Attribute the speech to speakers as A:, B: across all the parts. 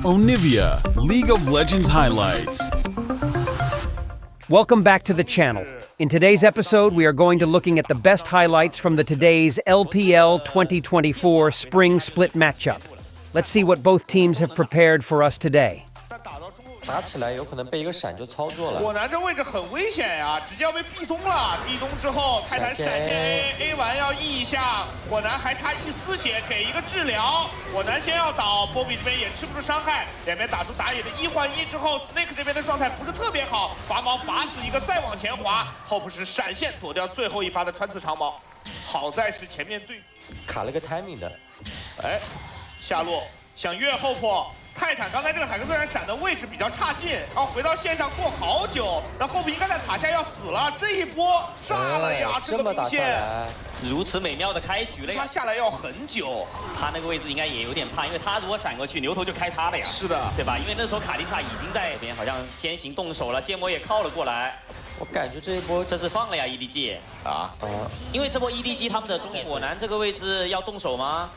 A: Onivia, League of Legends highlights.
B: Welcome back to the channel. In today's episode, we are going to looking at the best highlights from today's LPL 2024 Spring Split matchup. Let's see what both teams have prepared for us today.
C: 打起来有可能被一个闪就操作了。
D: 火男这位置很危险呀，直接要被壁咚了。壁咚之后，泰坦闪现 A 完要 E 一下，火男还差一丝血，给一个治疗。火男先要倒，波比这边也吃不出伤害，两边打出打野的1换1之后 ，Snake 这边的状态不是特别好，拔毛拔死一个，再往前滑，Hope 是闪现躲掉最后一发的穿刺长矛，好在是前面对
C: 卡了个 timing 的，
D: 哎，下路想越Hope。 泰坦刚才这个海克斯人闪的位置比较差劲，要回到线上过好久，那后面应该在塔下要死了，这一波炸了呀！这个路线
E: 如此美妙的开局了呀！
D: 他下来要很久，
E: 他那个位置应该也有点怕，因为他如果闪过去，牛头就开他了呀。
D: 是的，
E: 对吧？因为那时候卡丽萨已经在那边，好像先行动手了，剑魔也靠了过来。
C: 我感觉这一波
E: 这是放了呀 EDG 啊，因为这波 EDG 他们的中野火男这个位置要动手吗？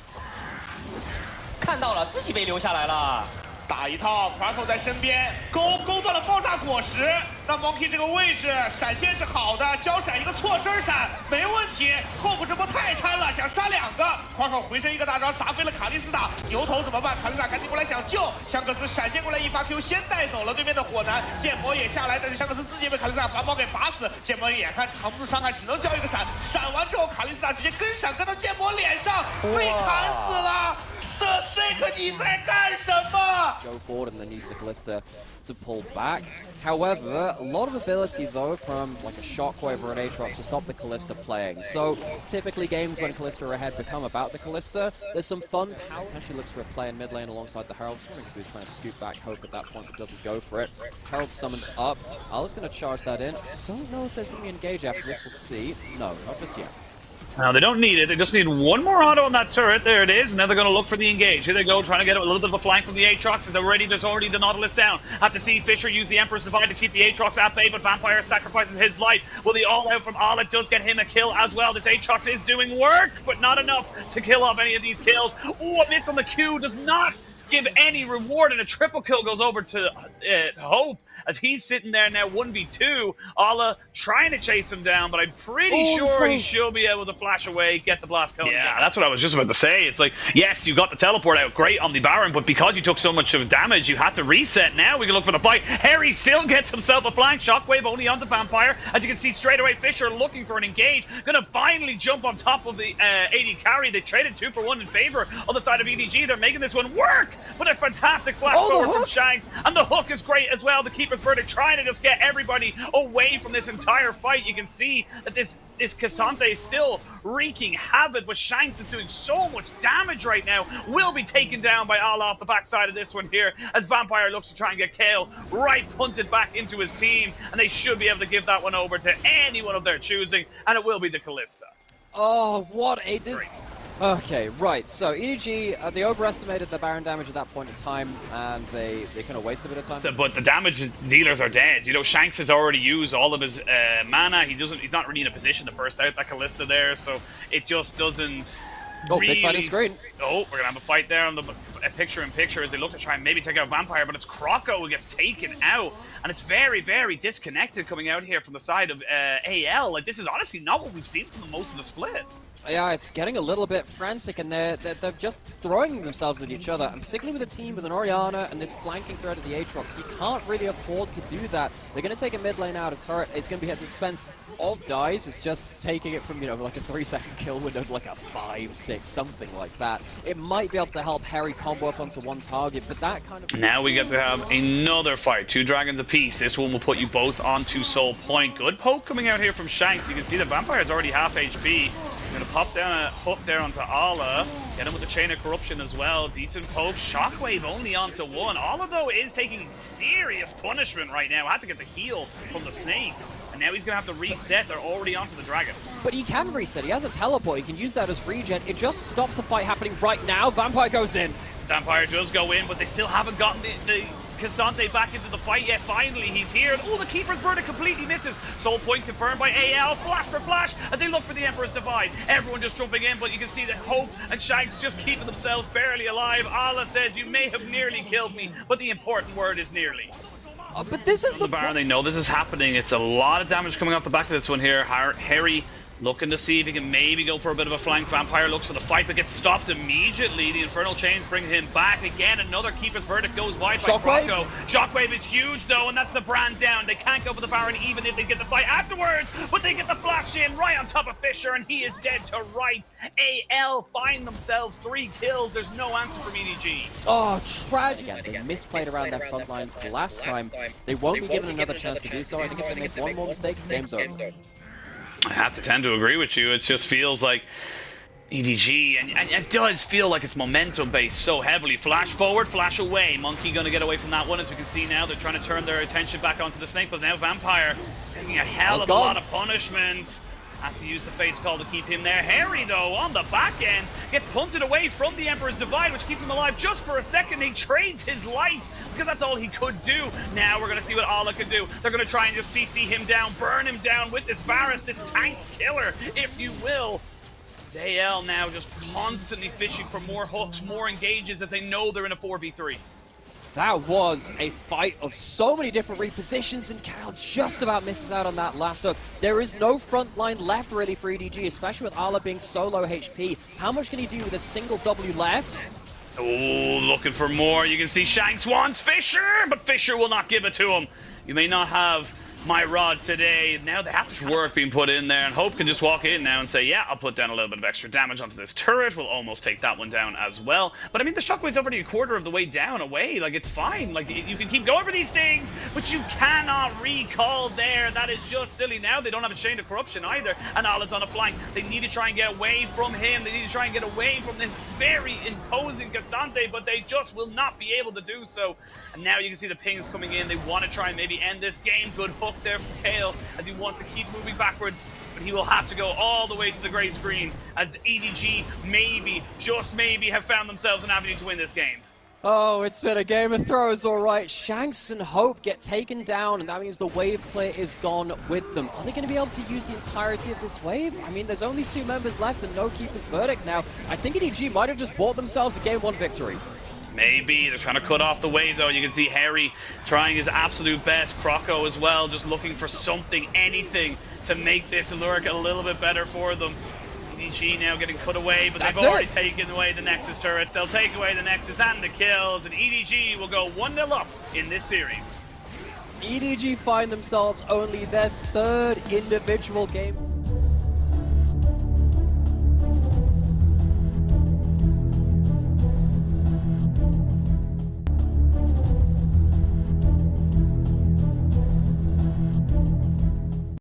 E: 看到了，自己被留下来了。
D: 打一套 ，Crackle 在身边勾断了爆炸果实。那 Monkey 这个位置闪现是好的，交闪一个错身闪没问题。Hope 这波太贪了，想杀2个。Crackle 回身一个大招砸飞了卡莉斯塔，牛头怎么办？卡莉斯塔赶紧过来想救，香克斯闪现过来一发 Q 先带走了对面的火男，剑魔也下来，但是香克斯自己被卡莉斯塔拔毛给拔死。剑魔眼看扛不住伤害，只能交一个闪，闪完之后卡莉斯塔直接跟闪跟到剑魔脸上，被砍死了。 The Snake 你在干什么
F: ？Go forward and then use the Callista to pull back. However, a lot of ability though from like a Shockwave or an Aatrox to stop the Callista playing. So typically games when Callista are ahead become about the Callista. There's some fun. Potentially looks for a play in mid lane alongside the Herald. I wondering if he was trying to scoop back Hope at that point, but doesn't go for it. Herald summoned up. Ala's going to charge that in. Don't know if there's going to be engage after this. We'll see. No, not just yet.
G: Now, they don't need it. They just need one more auto on that turret. There it is. And now they're going to look for the engage. Here they go, trying to get a little bit of a flank from the Aatrox. There's already the Nautilus down. Have to see Fisher use the Emperor's Divide to keep the Aatrox at bay, but Vampire sacrifices his life. Will the all-out from Ala does get him a kill as well. This Aatrox is doing work, but not enough to kill off any of these kills. Oh, a miss on the Q does not give any reward, and a triple kill goes over to Hope as he's sitting there now 1v2. Ala trying to chase him down, but I'm pretty sure he should be able to flash away, get the blast cone. Yeah, that's what I was just about to say. It's like, yes, you got the teleport out, great on the Baron, but because you took so much of damage, you had to reset. Now we can look for the fight. Harry still gets himself a flank shockwave only on the Vampire. As you can see straight away, Fisher looking for an engage, gonna finally jump on top of the AD carry. They traded 2 for 1 in favor on the side of EDG. They're making this one work, but a fantastic flash forward from Shanks, and the hook is great as well. The Keeper's Verdict trying to just get everybody away from this entire fight. You can see that this Cassante is still wreaking havoc, but Shanks is doing so much damage right now. Will be taken down by Ala off the backside of this one here, as Vampire looks to try and get Kale right punted back into his team, and they should be able to give that one over to anyone of their choosing, and it will be the Callista.
F: Oh, what a Okay, right, so EDG, they overestimated the Baron damage at that point in time, and they kind of wasted a bit of time.
G: But the damage dealers are dead. You know, Shanks has already used all of his mana. He's not really in a position to burst out that Callista there, so it just doesn't really...
F: big fight is great.
G: Oh, we're going to have a fight there on the picture-in-picture as they look to try and maybe take out Vampire, but it's Croco who gets taken out, and it's very, very disconnected coming out here from the side of AL. Like, this is honestly not what we've seen from the most of the split.
F: Yeah, it's getting a little bit frantic, and they're just throwing themselves at each other, and particularly with a team with an Orianna and this flanking threat of the Aatrox, you can't really afford to do that. They're going to take a mid lane out of turret. It's going to be at the expense of dies. It's just taking it from, you know, like a 3-second kill window to like a 5, 6, something like that. It might be able to help Harry combo up onto one target, but that kind of...
G: Now we get to have another fight. 2 dragons apiece. This one will put you both onto Soul Point. Good poke coming out here from Shanks. You can see the Vampire's already half HP. Gonna pop down a hook there onto Ala. Get him with the Chain of Corruption as well. Decent poke. Shockwave only onto 1. Ala, though, is taking serious punishment right now. Had to get the heal from the Snake. And now he's gonna have to reset. They're already onto the Dragon.
F: But he can reset. He has a teleport. He can use that as regen. It just stops the fight happening right now. Vampire goes in.
G: Vampire does go in, but they still haven't gotten the Cassante back into the fight yet. Finally, he's here. Oh, the Keeper's Verdict completely misses. Soul Point confirmed by AL. Flash for flash as they look for the Emperor's Divide. Everyone just jumping in, but you can see that Hope and Shanks just keeping themselves barely alive. Allah says, you may have nearly killed me, but the important word is nearly.
F: But this is
G: The Baron, they know this is happening. It's a lot of damage coming off the back of this one here. Harry looking to see if he can maybe go for a bit of a flank. Vampire looks for the fight, but gets stopped immediately. The Infernal Chains bring him back again. Another Keeper's Verdict goes wide by Crocco. Shockwave is huge, though, and that's the brand down. They can't go for the Baron even if they get the fight afterwards, but they get the flash in right on top of Fisher, and he is dead to right. AL find themselves 3 kills. There's no answer from EDG.
F: Oh, tragic. They misplayed around that front line last time. They won't be given another chance to do so. I think if they make one more mistake, game's over.
G: I have to tend to agree with you. It just feels like EDG, and it does feel like it's momentum based so heavily. Flash forward, flash away. Monkey gonna get away from that one. As we can see now, they're trying to turn their attention back onto the Snake, but now Vampire taking a hell of a lot of punishment. Has to use the Fate's Call to keep him there. Harry, though, on the back end, gets punted away from the Emperor's Divide, which keeps him alive just for a second. He trades his life, because that's all he could do. Now we're going to see what Allah can do. They're going to try and just CC him down, burn him down with this Varus, this tank killer, if you will. ZL now just constantly fishing for more hooks, more engages, that they know they're in a 4v3.
F: That was a fight of so many different repositions, and Cal just about misses out on that last hook. There is no front line left really for EDG, especially with Ala being so low HP. How much can he do with a single W left?
G: Oh, looking for more. You can see Shanks wants Fisher, but Fisher will not give it to him. You may not have my rod today. Now they have to work being put in there, and Hope can just walk in now and say, yeah, I'll put down a little bit of extra damage onto this turret. We'll almost take that one down as well. But I mean, the Shockwave's already a quarter of the way down away. Like, it's fine. Like, you can keep going for these things, but you cannot recall there. That is just silly. Now they don't have a Chain of Corruption either, and Allah's on a flank. They need to try and get away from him. They need to try and get away from this very imposing Cassante, but they just will not be able to do so. And now you can see the pings coming in. They want to try and maybe end this game. Good hook there from Kale as he wants to keep moving backwards, but he will have to go all the way to the gray screen as the EDG maybe, just maybe, have found themselves an avenue to win this game.
F: Oh, it's been a Game of Thrones, all right. Shanks and Hope get taken down, and that means the wave clear is gone with them. Are they going to be able to use the entirety of this wave? I mean, there's only 2 members left and no Keeper's Verdict now. I think EDG might have just bought themselves a Game 1 victory.
G: Maybe. They're trying to cut off the wave, though. You can see Harry trying his absolute best. Crocco as well, just looking for something, anything, to make this lurk a little bit better for them. EDG now getting put away, but they've already taken away the Nexus turrets. They'll take away the Nexus and the kills, and EDG will go 1-0 up in this series.
F: EDG find themselves only their 3rd individual game.